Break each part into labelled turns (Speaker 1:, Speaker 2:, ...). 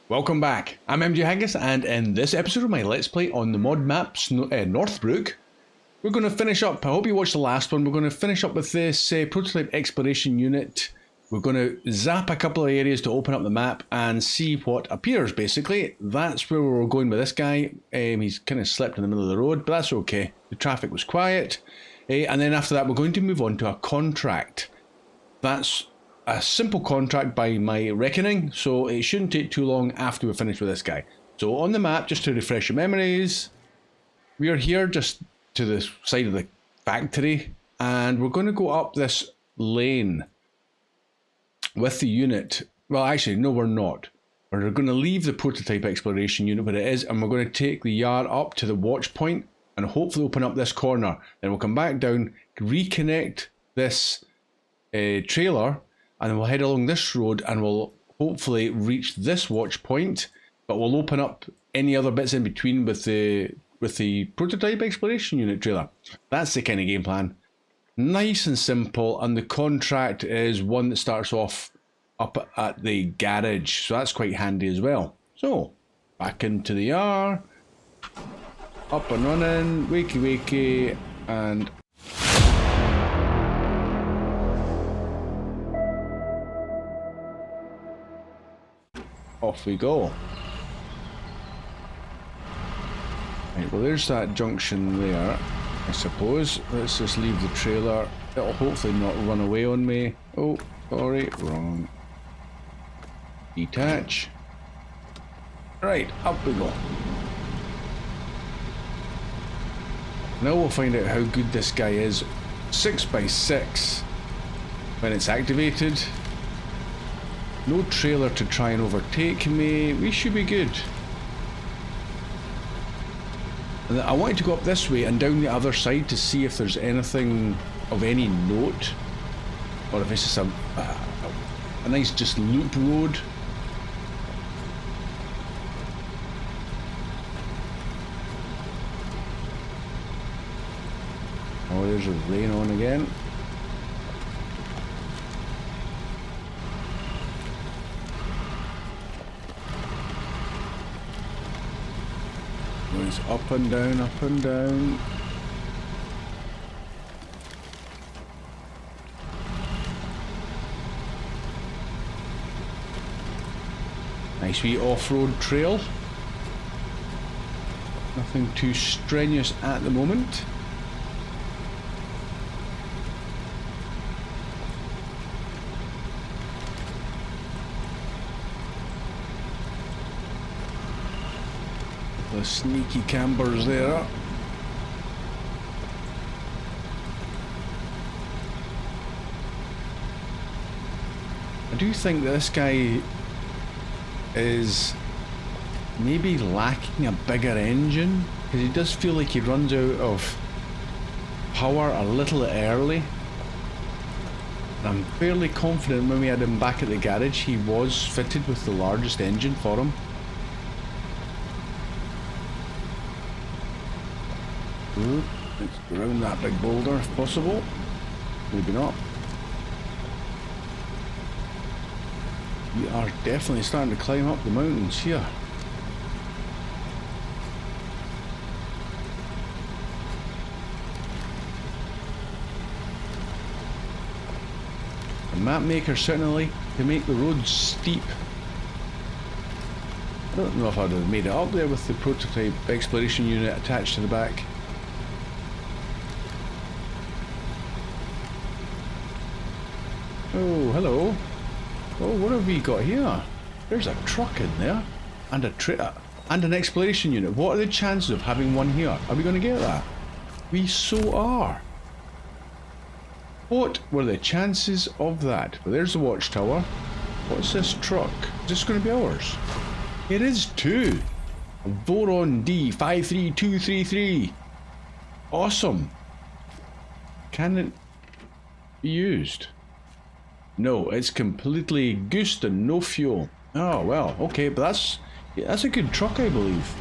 Speaker 1: Welcome back, I'm MJ Haggis, and in this episode of my Let's Play on the mod map Northbrook, we're going to finish up. I hope you watched the last one. We're going to finish up with this prototype exploration unit. We're going to zap a couple of areas to open up the map and see what appears, basically. That's where we're going with this guy. He's kind of slipped in the middle of the road, but that's okay. The traffic was quiet. And then after that, we're going to move on to a contract. That's a simple contract by my reckoning, so it shouldn't take too long after we're finished with this guy. So on the map, just to refresh your memories, we are here just to the side of the factory, and we're going to go up this lane with the unit. Well, actually, no, we're not. We're going to leave the prototype exploration unit where it is, and we're going to take the yard up to the watch point and hopefully open up this corner. Then we'll come back down, reconnect this trailer, and then we'll head along this road and we'll hopefully reach this watch point, but we'll open up any other bits in between with the prototype exploration unit trailer. That's the kind of game plan. Nice and simple, and the contract is one that starts off up at the garage, so that's quite handy as well. So, back into the R, up and running, wakey wakey, and off we go. Right, well there's that junction there, I suppose. Let's just leave the trailer. It'll hopefully not run away on me. Oh, sorry, wrong. Detach. Right, up we go. Now we'll find out how good this guy is. 6x6 when it's activated. No trailer to try and overtake me. We should be good. And I wanted to go up this way and down the other side to see if there's anything of any note, or if it's just a nice just loop road. Oh, there's a rain on again. Goes up and down, up and down. Nice wee off-road trail. Nothing too strenuous at the moment. The sneaky cambers there. I do think that this guy is maybe lacking a bigger engine, because he does feel like he runs out of power a little early. And I'm fairly confident when we had him back at the garage he was fitted with the largest engine for him. Let's go around that big boulder if possible. Maybe not. We are definitely starting to climb up the mountains here. The map maker certainly can make the roads steep. I don't know if I'd have made it up there with the prototype exploration unit attached to the back. Oh, hello. Oh, what have we got here? There's a truck in there, and a trailer, and an exploration unit. What are the chances of having one here? Are we going to get that? We so are. What were the chances of that? Well, there's the watchtower. What's this truck? Is this going to be ours? It is too. A Voron D53233. Awesome. Can it be used? No, it's completely goosed and no fuel. Oh well, okay, but that's a good truck, I believe.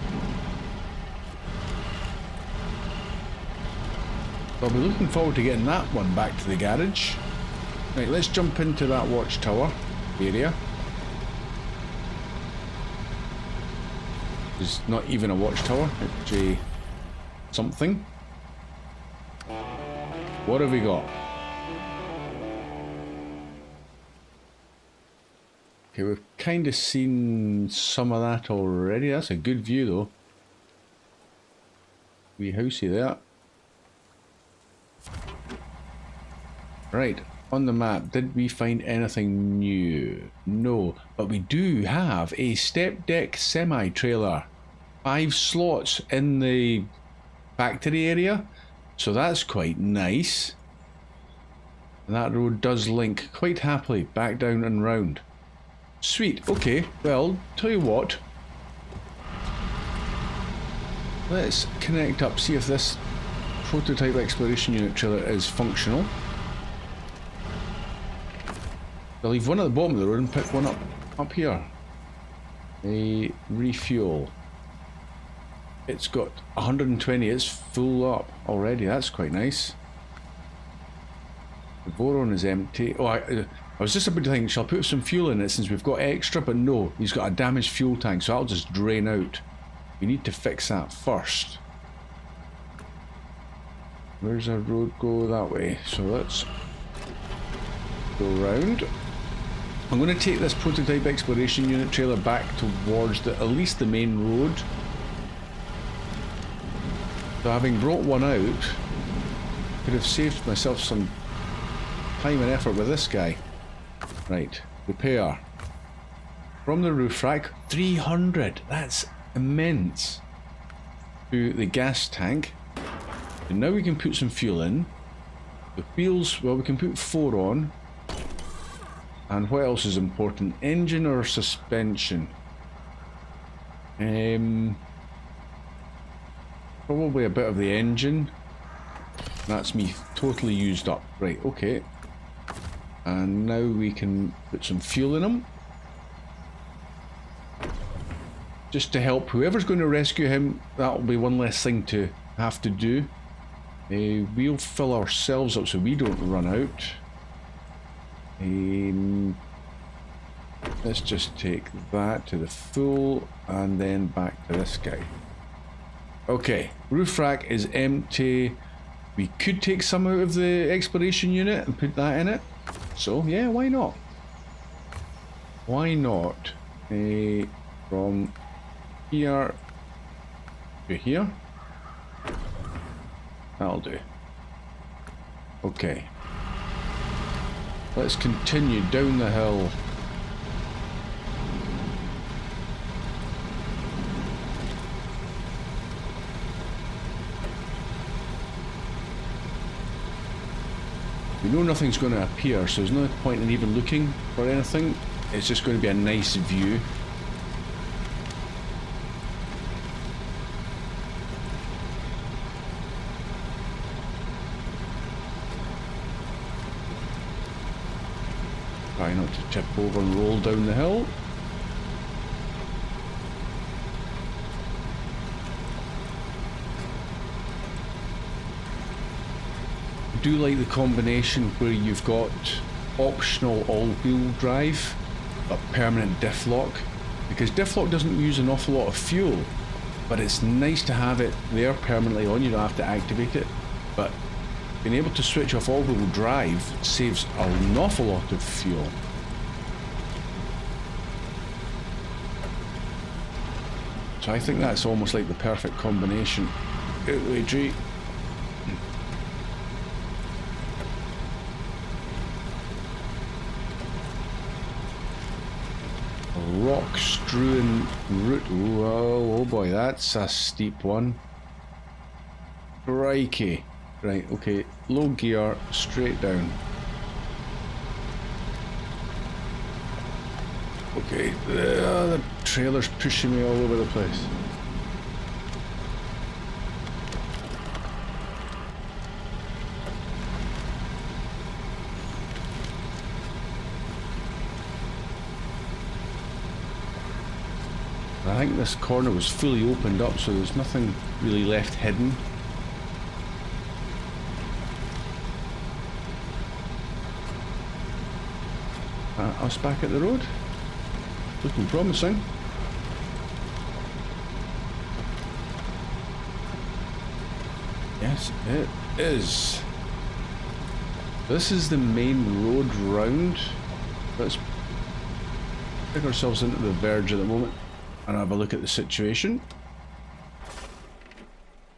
Speaker 1: I'll be looking forward to getting that one back to the garage. Right, let's jump into that watchtower area. There's not even a watchtower. It's a something. What have we got? Okay, we've kind of seen some of that already. That's a good view though. Wee housey there. Right, on the map, did we find anything new? No, but we do have a step deck semi-trailer. 5 slots in the factory area, so that's quite nice. And that road does link quite happily back down and round. Sweet, okay, well, tell you what. Let's connect up, see if this prototype exploration unit trailer is functional. I'll leave one at the bottom of the road and pick one up here. A refuel. It's got 120, it's full up already, that's quite nice. The boron is empty. Oh, I was just about to think, shall I put some fuel in it since we've got extra? But no, he's got a damaged fuel tank, so that'll just drain out. We need to fix that first. Where's our road go? That way. So let's go round. I'm going to take this prototype exploration unit trailer back towards at least the main road. So having brought one out, could have saved myself some time and effort with this guy. Right, repair. From the roof rack, 300, that's immense. To the gas tank. And now we can put some fuel in. The wheels, well, we can put 4 on. And what else is important? Engine or suspension? Probably a bit of the engine. That's me totally used up. Right, okay. And now we can put some fuel in them. Just to help whoever's going to rescue him, that'll be one less thing to have to do. We'll fill ourselves up so we don't run out. Let's just take that to the full and then back to this guy. Okay, roof rack is empty. We could take some out of the exploration unit and put that in it. So yeah, why not? Why not? From here to here. That'll do. Okay. Let's continue down the hill. We know nothing's going to appear, so there's no point in even looking for anything. It's just going to be a nice view. Try not to tip over and roll down the hill. I do like the combination where you've got optional all-wheel drive but permanent diff lock, because diff lock doesn't use an awful lot of fuel, but it's nice to have it there permanently on. You don't have to activate it, but being able to switch off all-wheel drive saves an awful lot of fuel. So I think that's almost like the perfect combination. Out the way, G. Rock strewn route. Whoa, oh boy, that's a steep one. Crikey. Right, okay, low gear, straight down. Okay, the trailer's pushing me all over the place. I think this corner was fully opened up, so there's nothing really left hidden. Us back at the road. Looking promising. Yes, it is. This is the main road round. Let's pick ourselves into the verge at the moment and have a look at the situation.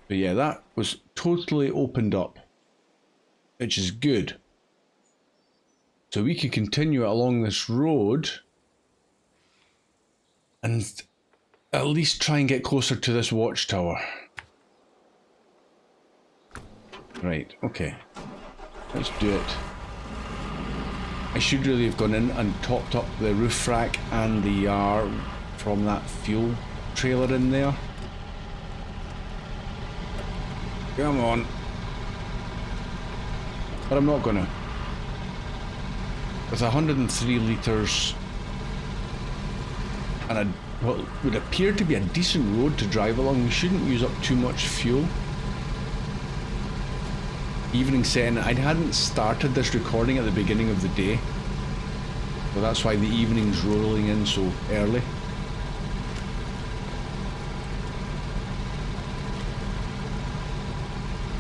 Speaker 1: But yeah, that was totally opened up, which is good. So we can continue along this road and at least try and get closer to this watchtower. Right, okay. Let's do it. I should really have gone in and topped up the roof rack and the yard from that fuel trailer in there. Come on. But I'm not gonna. With 103 litres and what would appear to be a decent road to drive along, we shouldn't use up too much fuel. Evening setting, I hadn't started this recording at the beginning of the day, so that's why the evening's rolling in so early.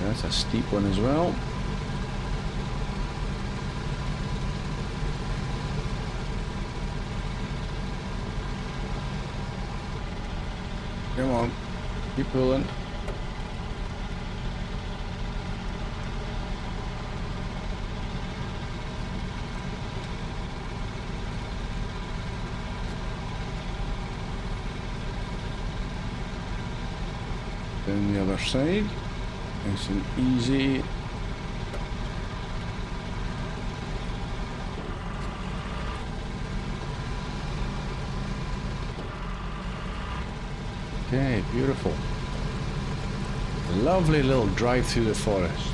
Speaker 1: That's a steep one as well. Come on, keep pulling. Down the other side, nice and easy. Okay, beautiful. Lovely little drive through the forest.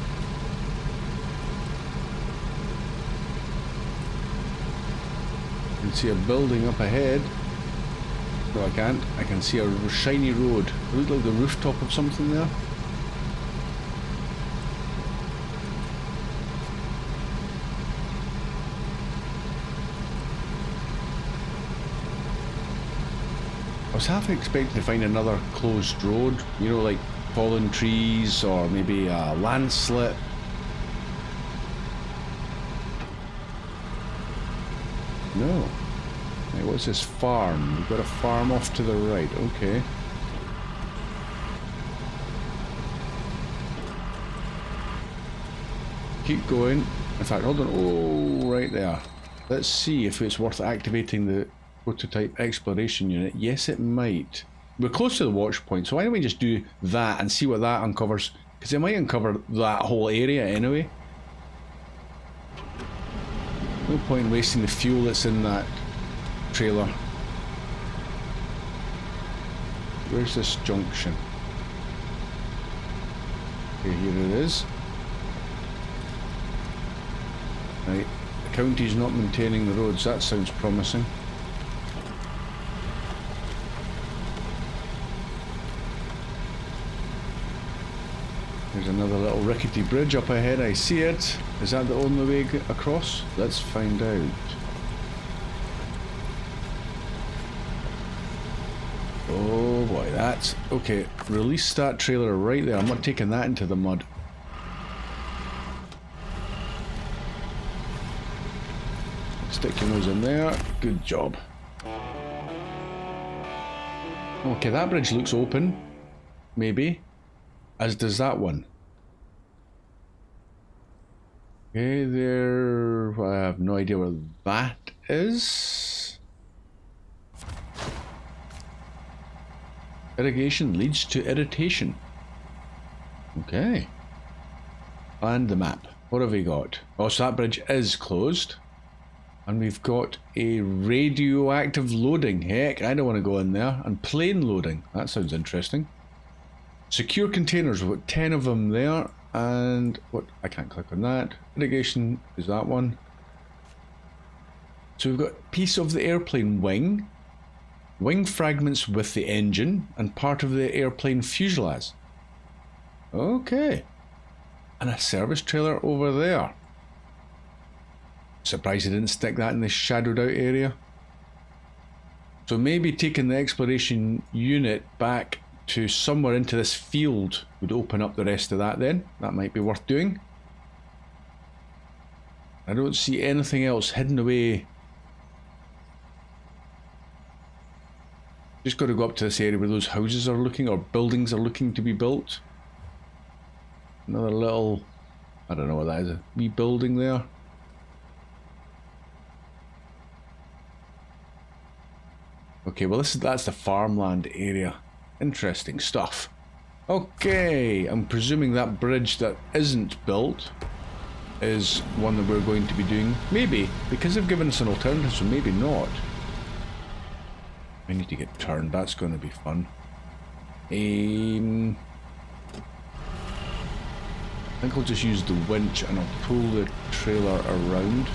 Speaker 1: You can see a building up ahead. No, I can't. I can see a shiny road. It looks like the rooftop of something there. I was half expecting to find another closed road, you know, like fallen trees or maybe a landslip. No. Hey, what's this farm? We've got a farm off to the right, okay. Keep going. In fact, hold on. Oh, right there. Let's see if it's worth activating the prototype exploration unit. Yes, it might. We're close to the watch point, so why don't we just do that and see what that uncovers? Because it might uncover that whole area anyway. No point in wasting the fuel that's in that trailer. Where's this junction? Okay, here it is. Right, the county's not maintaining the roads. That sounds promising. There's another little rickety bridge up ahead. I see it. Is that the only way across? Let's find out. Oh boy, that's... Okay, release that trailer right there. I'm not taking that into the mud. Stick your nose in there. Good job. Okay, that bridge looks open. Maybe. As does that one. Okay, there... I have no idea where that is. Irrigation leads to irritation. Okay. And the map. What have we got? Oh, so that bridge is closed. And we've got a radioactive loading. Heck, I don't want to go in there. And plane loading. That sounds interesting. Secure containers. We've got 10 of them there. And what? I can't click on that. Irrigation is that one. So we've got a piece of the airplane wing. Wing fragments with the engine. And part of the airplane fuselage. Okay. And a service trailer over there. Surprised they didn't stick that in the shadowed out area. So maybe taking the exploration unit back to somewhere into this field would open up the rest of that then. That might be worth doing. I don't see anything else hidden away. Just got to go up to this area where those houses are looking, or buildings are looking to be built. Another little, I don't know what that is, a wee building there. Okay, well that's the farmland area. Interesting stuff. Okay, I'm presuming that bridge that isn't built is one that we're going to be doing. Maybe, because they've given us an alternative, so maybe not. I need to get turned, that's going to be fun. I think I'll just use the winch and I'll pull the trailer around.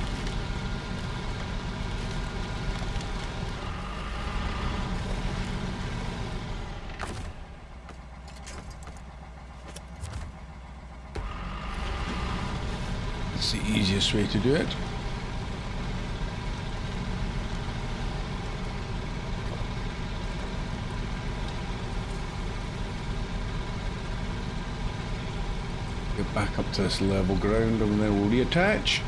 Speaker 1: That's the easiest way to do it. Get back up to this level ground and then we'll reattach.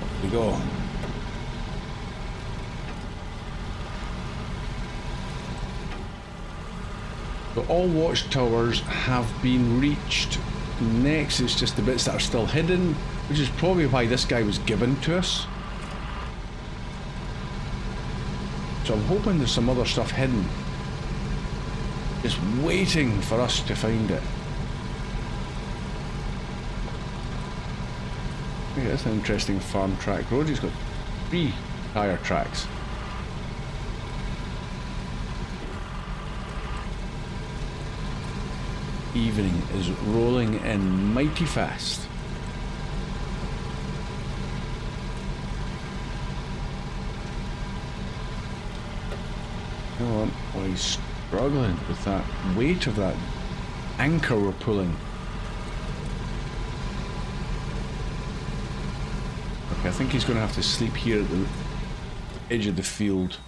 Speaker 1: Off we go. So all watchtowers have been reached. Next is just the bits that are still hidden, which is probably why this guy was given to us. So I'm hoping there's some other stuff hidden, just waiting for us to find it. Okay, that's an interesting farm track road. It's got 3 tyre tracks. Evening is rolling in mighty fast. Come on, oh, he's struggling with that weight of that anchor we're pulling. Okay, I think he's going to have to sleep here at the edge of the field.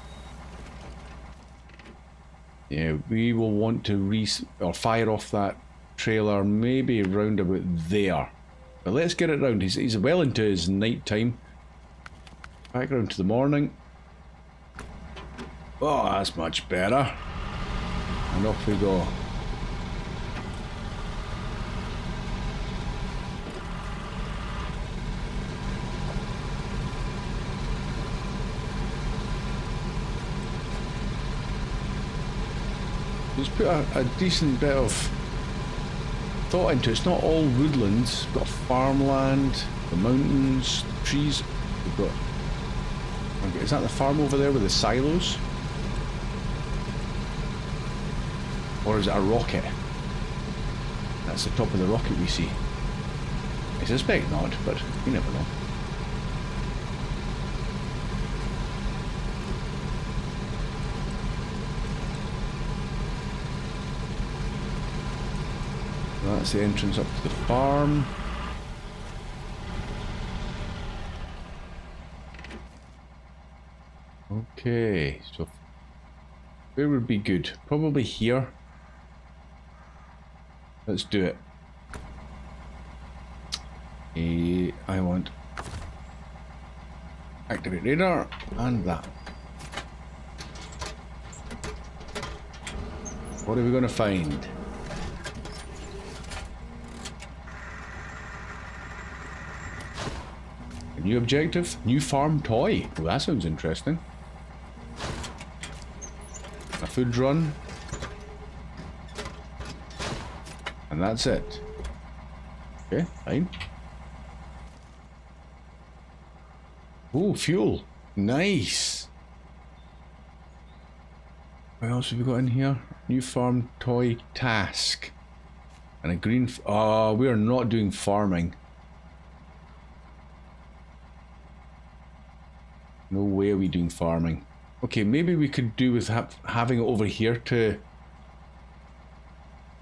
Speaker 1: Yeah, we will want to fire off that trailer maybe round about there. But let's get it round. He's well into his night time. Back round to the morning. Oh, that's much better. And off we go. Let's put a decent bit of thought into it. It's not all woodlands. We've got farmland, the mountains, the trees. We've got... Okay, is that the farm over there with the silos? Or is it a rocket? That's the top of the rocket we see. I suspect not, but you never know. That's the entrance up to the farm. Okay, so where would be good? Probably here. Let's do it. I want activate radar and that. What are we going to find? A new objective? New farm toy. Well, that sounds interesting. A food run. And that's it. Okay, fine. Oh, fuel. Nice. What else have we got in here? New farm toy task. And a green... Oh, we are not doing farming. No way are we doing farming. Okay, maybe we could do with having it over here to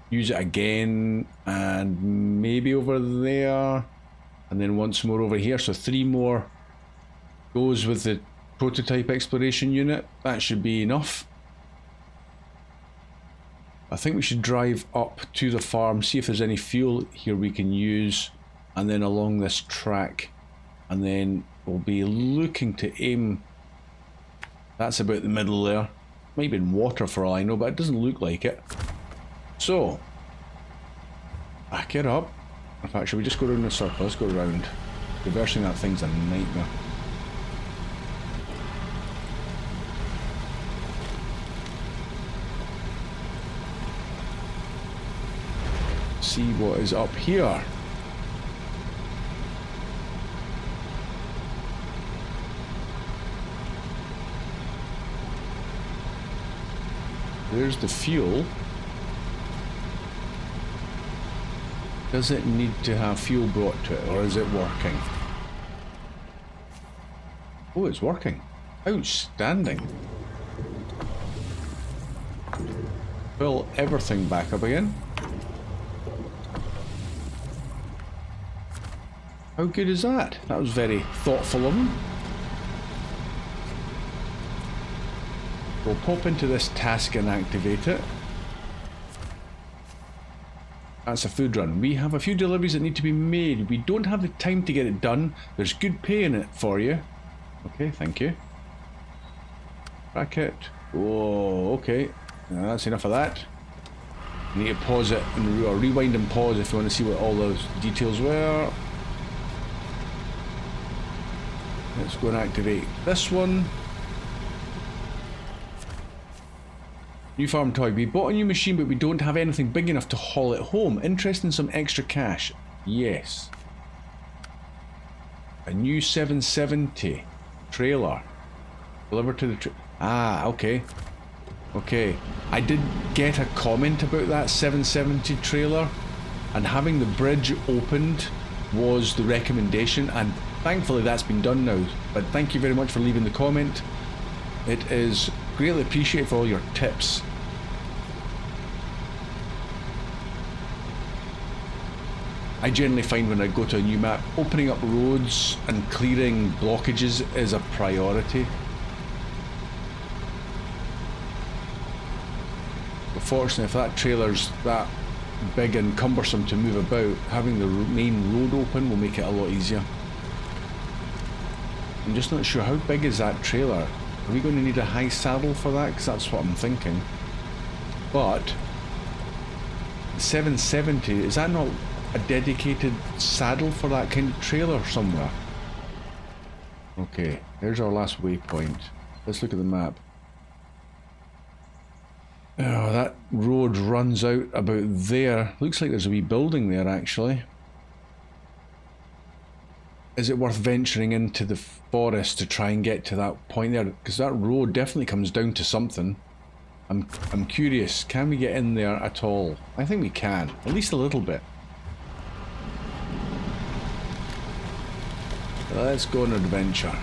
Speaker 1: use it again, and maybe over there. And then once more over here, so 3 more goes with the prototype exploration unit. That should be enough. I think we should drive up to the farm, see if there's any fuel here we can use, and then along this track. And then we'll be looking to aim. That's about the middle there. Might be in water for all I know, but it doesn't look like it. So, back it up. In fact, should we just go around in a circle? Let's go around. Reversing that thing's a nightmare. See what is up here. There's the fuel. Does it need to have fuel brought to it, or is it working? Oh, it's working. Outstanding. Fill everything back up again. How good is that? That was very thoughtful of him. We'll pop into this task and activate it. That's a food run. We have a few deliveries that need to be made. We don't have the time to get it done. There's good pay in it for you. Okay, thank you. Bracket. Whoa, okay. Now that's enough of that. You need to pause it and or rewind and pause if you want to see what all those details were. Let's go and activate this one. New farm toy. We bought a new machine, but we don't have anything big enough to haul it home. Interested in some extra cash? Yes. A new 770 trailer. Delivered to the okay. Okay. I did get a comment about that 770 trailer, and having the bridge opened was the recommendation, and thankfully that's been done now. But thank you very much for leaving the comment. It is greatly appreciated for all your tips. I generally find when I go to a new map, opening up roads and clearing blockages is a priority. But fortunately, if that trailer's that big and cumbersome to move about, having the main road open will make it a lot easier. I'm just not sure, how big is that trailer? Are we going to need a high saddle for that? Because that's what I'm thinking. But the 770, is that not a dedicated saddle for that kind of trailer somewhere? Okay, here's our last waypoint. Let's look at the map. Oh, that road runs out about there. Looks like there's a wee building there, actually. Is it worth venturing into the forest to try and get to that point there? Because that road definitely comes down to something. I'm curious, can we get in there at all? I think we can, at least a little bit. Let's go on an adventure.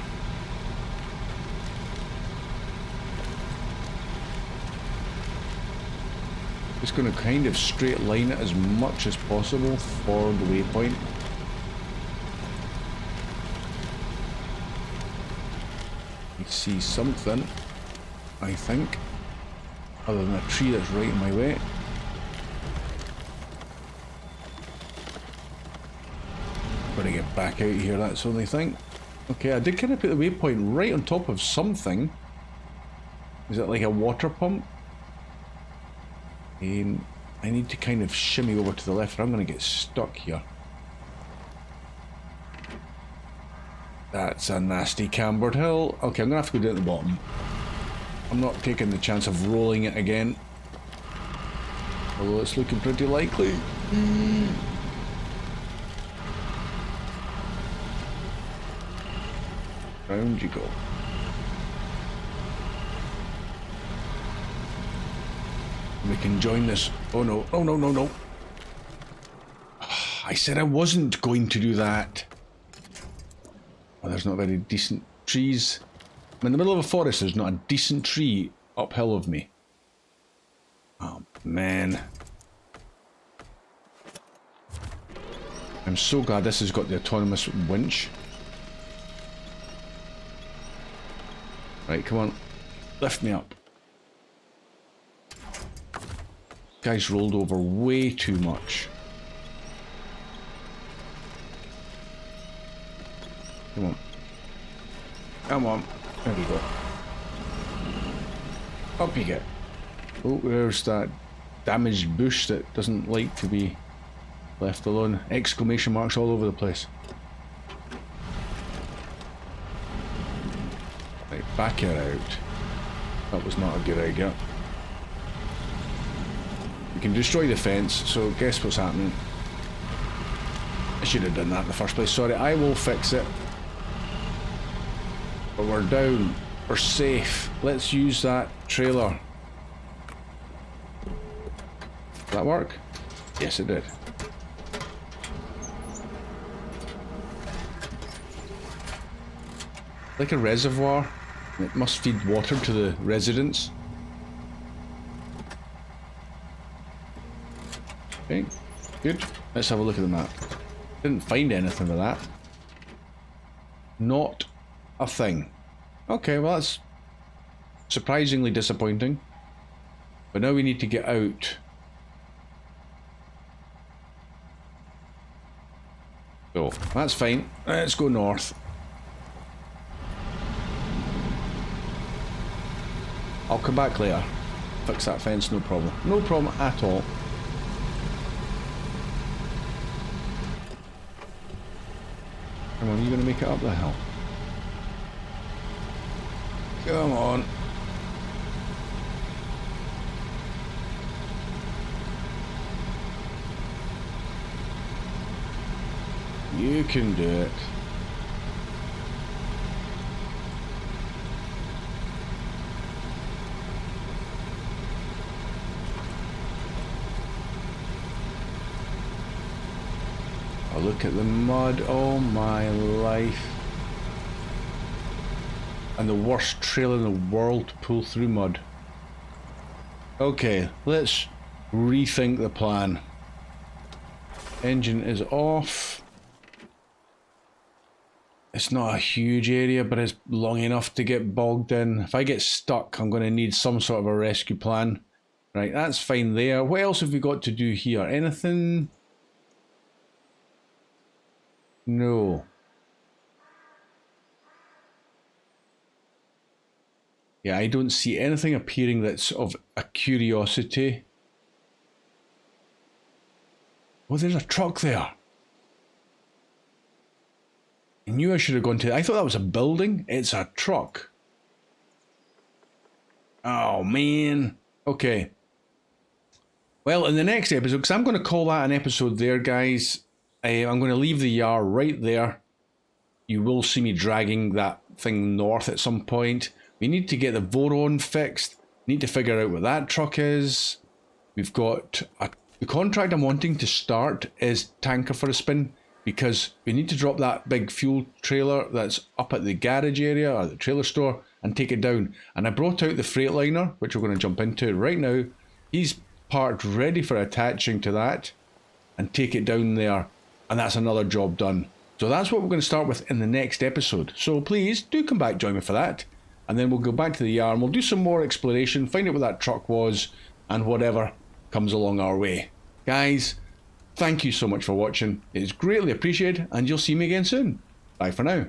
Speaker 1: Just going to kind of straight line it as much as possible for the waypoint. I see something, I think, other than a tree that's right in my way. Gotta get back out here, that's the only thing. Okay, I did kind of put the waypoint right on top of something. Is it like a water pump? I need to kind of shimmy over to the left, or I'm going to get stuck here. That's a nasty cambered hill. Okay, I'm going to have to go down to the bottom. I'm not taking the chance of rolling it again. Although it's looking pretty likely. Round you go. We can join this. Oh no, oh no, no, no. I said I wasn't going to do that. Oh, there's not very decent trees. I'm in the middle of a forest, there's not a decent tree uphill of me. Oh man. I'm so glad this has got the autonomous winch. Right, come on. Lift me up. Guy's rolled over way too much. Come on. Come on. There we go. Up you get. Oh, there's that damaged bush that doesn't like to be left alone. Exclamation marks all over the place. Right, back her out. That was not a good idea. We can destroy the fence, so guess what's happening? I should have done that in the first place. Sorry, I will fix it. But we're down. We're safe. Let's use that trailer. Did that work? Yes, it did. Like a reservoir. It must feed water to the residents. Okay, good. Let's have a look at the map. Didn't find anything with that. Not a thing. Okay, well that's surprisingly disappointing. But now we need to get out. So, that's fine. Let's go north. I'll come back later. Fix that fence, no problem. No problem at all. Come on, are you going to make it up the hill? Come on. You can do it. Oh, look at the mud. Oh my life. And the worst trail in the world to pull through mud. Okay, let's rethink the plan. Engine is off. It's not a huge area, but it's long enough to get bogged in. If I get stuck, I'm going to need some sort of a rescue plan. Right, that's fine there. What else have we got to do here? Anything? No. Yeah, I don't see anything appearing that's of a curiosity. Oh, there's a truck there. I knew I should have gone to... I thought that was a building. It's a truck. Oh, man. Okay. Well, in the next episode, because I'm going to call that an episode there, guys. I'm going to leave the yard right there. You will see me dragging that thing north at some point. We need to get the Voron fixed. Need to figure out what that truck is. We've got... the contract I'm wanting to start is Tanker for a Spin, because we need to drop that big fuel trailer that's up at the garage area or the trailer store and take it down. And I brought out the Freightliner, which we're going to jump into right now. He's parked ready for attaching to that and take it down there. And that's another job done. So that's what we're going to start with in the next episode. So please do come back, join me for that. And then we'll go back to the yard and we'll do some more exploration, find out what that truck was and whatever comes along our way. Guys, thank you so much for watching. It's greatly appreciated and you'll see me again soon. Bye for now.